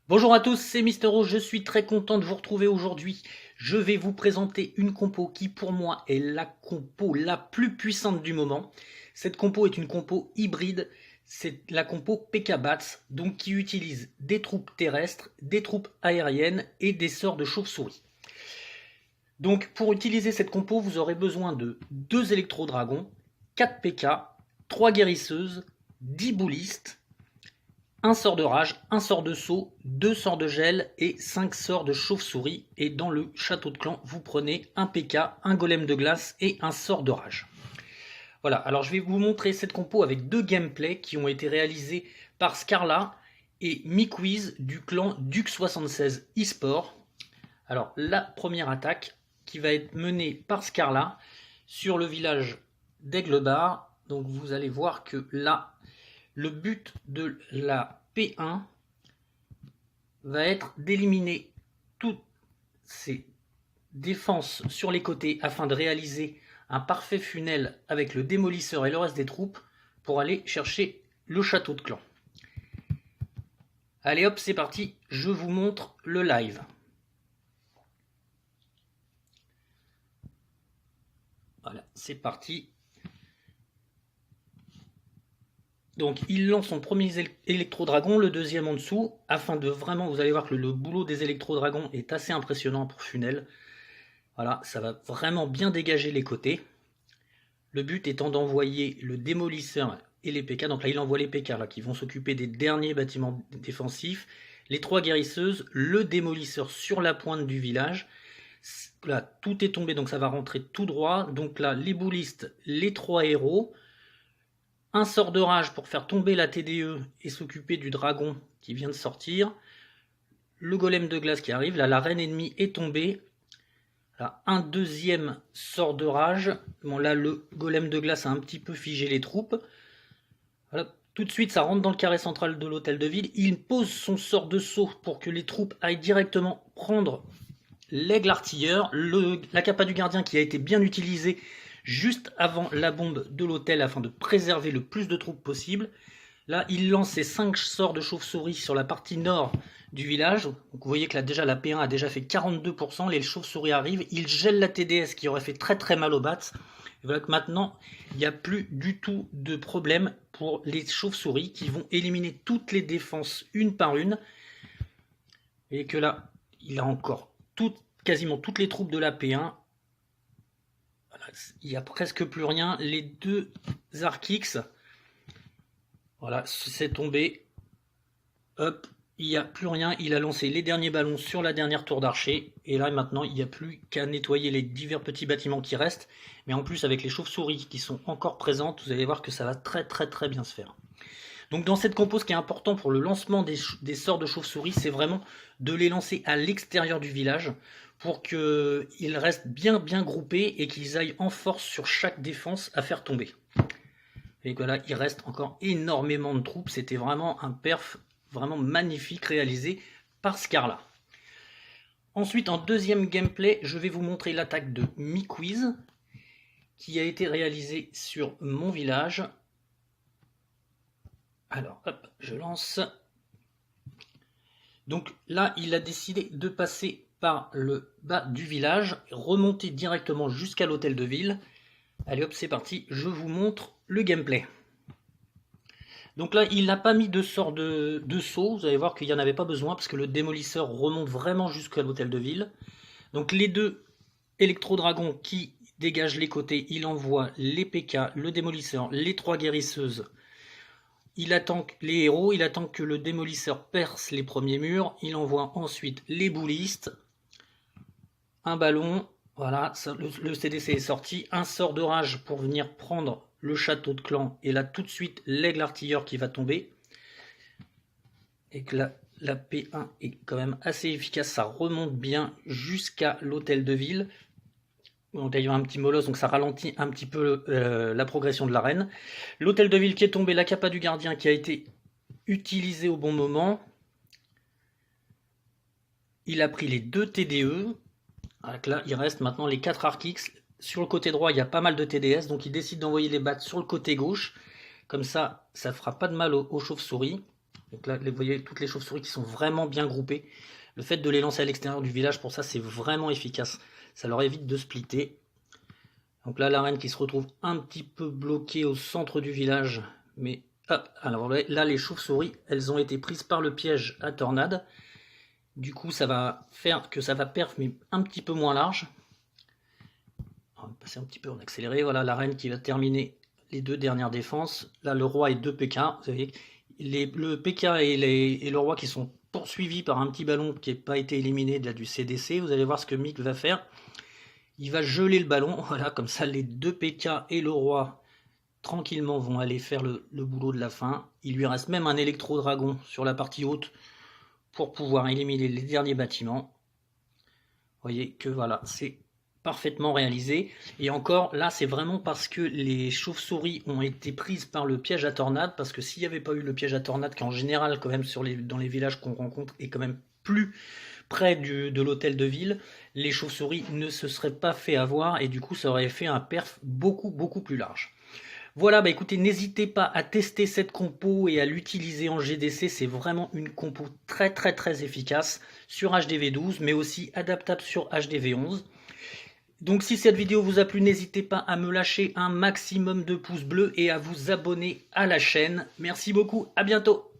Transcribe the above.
Bonjour à tous, c'est Mistero, je suis très content de vous retrouver aujourd'hui. Je vais vous présenter une compo qui pour moi est la compo la plus puissante du moment. Cette compo est une compo hybride, c'est la compo PK-BATS, donc qui utilise des troupes terrestres, des troupes aériennes et des sorts de chauve-souris. Donc pour utiliser cette compo, vous aurez besoin de 2 électro-dragons, 4 PK, 3 guérisseuses, 10 boulistes, un sort de rage, un sort de saut, 2 sorts de gel et 5 sorts de chauve-souris. Et dans le château de clan, vous prenez un PK, un golem de glace et un sort de rage. Voilà, alors je vais vous montrer cette compo avec 2 gameplays qui ont été réalisés par Scarla et Miquiz du clan Duc76 eSport. Alors la première attaque qui va être menée par Scarla sur le village d'Aiglebar. Donc vous allez voir que là, le but de la P1 va être d'éliminer toutes ces défenses sur les côtés afin de réaliser un parfait funnel avec le démolisseur et le reste des troupes pour aller chercher le château de clan. Allez hop, c'est parti, je vous montre le live. Voilà, c'est parti. Donc il lance son premier électro-dragon, le deuxième en dessous, afin de vraiment, vous allez voir que le boulot des électro-dragons est assez impressionnant pour Funnel. Voilà, ça va vraiment bien dégager les côtés. Le but étant d'envoyer le démolisseur et les PK. Donc là il envoie les PK là, qui vont s'occuper des derniers bâtiments défensifs. Les 3 guérisseuses, le démolisseur sur la pointe du village. Là tout est tombé, donc ça va rentrer tout droit. Donc là les boulistes, les 3 héros. Un sort de rage pour faire tomber la TDE et s'occuper du dragon qui vient de sortir. Le golem de glace qui arrive. Là, la reine ennemie est tombée. Là, un deuxième sort de rage. Bon, là, le golem de glace a un petit peu figé les troupes. Voilà. Tout de suite, ça rentre dans le carré central de l'hôtel de ville. Il pose son sort de saut pour que les troupes aillent directement prendre l'aigle artilleur. La capa du gardien qui a été bien utilisée juste avant la bombe de l'hôtel afin de préserver le plus de troupes possible. Là, il lance ses 5 sorts de chauve-souris sur la partie nord du village. Donc, vous voyez que là, déjà, la P1 a déjà fait 42%. Les chauves-souris arrivent. Il gèle la TDS qui aurait fait très très mal aux bats. Et voilà que maintenant, il n'y a plus du tout de problème pour les chauves-souris qui vont éliminer toutes les défenses une par une. Et que là, il a encore quasiment toutes les troupes de la P1. Il n'y a presque plus rien. Les 2 Arkix, voilà, c'est tombé. Hop, il n'y a plus rien. Il a lancé les derniers ballons sur la dernière tour d'archer. Et là, maintenant, il n'y a plus qu'à nettoyer les divers petits bâtiments qui restent. Mais en plus, avec les chauves-souris qui sont encore présentes, vous allez voir que ça va très très très bien se faire. Donc dans cette compo, ce qui est important pour le lancement des sorts de chauve-souris, c'est vraiment de les lancer à l'extérieur du village pour qu'ils restent bien groupés et qu'ils aillent en force sur chaque défense à faire tomber. Et que là, il reste encore énormément de troupes. C'était vraiment un perf vraiment magnifique réalisé par Scarla. Ensuite, en deuxième gameplay, je vais vous montrer l'attaque de Miquiz qui a été réalisée sur mon village. Alors, hop, je lance. Donc là, il a décidé de passer par le bas du village, remonter directement jusqu'à l'hôtel de ville. Allez hop, c'est parti, je vous montre le gameplay. Donc là, il n'a pas mis de sort de saut, vous allez voir qu'il n'y en avait pas besoin, parce que le démolisseur remonte vraiment jusqu'à l'hôtel de ville. Donc les 2 électro-dragons qui dégagent les côtés, il envoie les PK, le démolisseur, les 3 guérisseuses. Il attend les héros, il attend que le démolisseur perce les premiers murs, il envoie ensuite les boulistes, un ballon, voilà, le CDC est sorti, un sort de rage pour venir prendre le château de clan, et là tout de suite l'aigle artilleur qui va tomber, et que la P1 est quand même assez efficace, ça remonte bien jusqu'à l'hôtel de ville. Donc il y a un petit molosse, donc ça ralentit un petit peu la progression de l'arène. L'hôtel de ville qui est tombé, la capa du gardien qui a été utilisée au bon moment. Il a pris les 2 TDE. Donc là, il reste maintenant les 4 Arkix. Sur le côté droit, il y a pas mal de TDS, donc il décide d'envoyer les bats sur le côté gauche. Comme ça, ça ne fera pas de mal aux chauves-souris. Donc là, vous voyez toutes les chauves-souris qui sont vraiment bien groupées. Le fait de les lancer à l'extérieur du village, pour ça, c'est vraiment efficace. Ça leur évite de splitter. Donc là, la reine qui se retrouve un petit peu bloquée au centre du village. Mais hop, alors là, les chauves-souris, elles ont été prises par le piège à tornade. Du coup, ça va faire que ça va perf, mais un petit peu moins large. On va passer un petit peu en accéléré. Voilà, la reine qui va terminer les 2 dernières défenses. Là, le roi et 2 PK. Vous savez, le PK et le roi qui sont poursuivis par un petit ballon qui n'a pas été éliminé de du CDC. Vous allez voir ce que Mick va faire. Il va geler le ballon. Voilà, comme ça, les 2 PK et le roi, tranquillement, vont aller faire le boulot de la fin. Il lui reste même un électro-dragon sur la partie haute pour pouvoir éliminer les derniers bâtiments. Vous voyez que voilà, c'est parfaitement réalisé. Et encore, là, c'est vraiment parce que les chauves-souris ont été prises par le piège à tornade, parce que s'il n'y avait pas eu le piège à tornade, qui en général, quand même, dans les villages qu'on rencontre, est quand même plus près de l'hôtel de ville, les chauves-souris ne se seraient pas fait avoir, et du coup, ça aurait fait un perf beaucoup plus large. Voilà, bah écoutez, n'hésitez pas à tester cette compo et à l'utiliser en GDC, c'est vraiment une compo très efficace sur HDV12, mais aussi adaptable sur HDV11. Donc si cette vidéo vous a plu, n'hésitez pas à me lâcher un maximum de pouces bleus et à vous abonner à la chaîne. Merci beaucoup, à bientôt.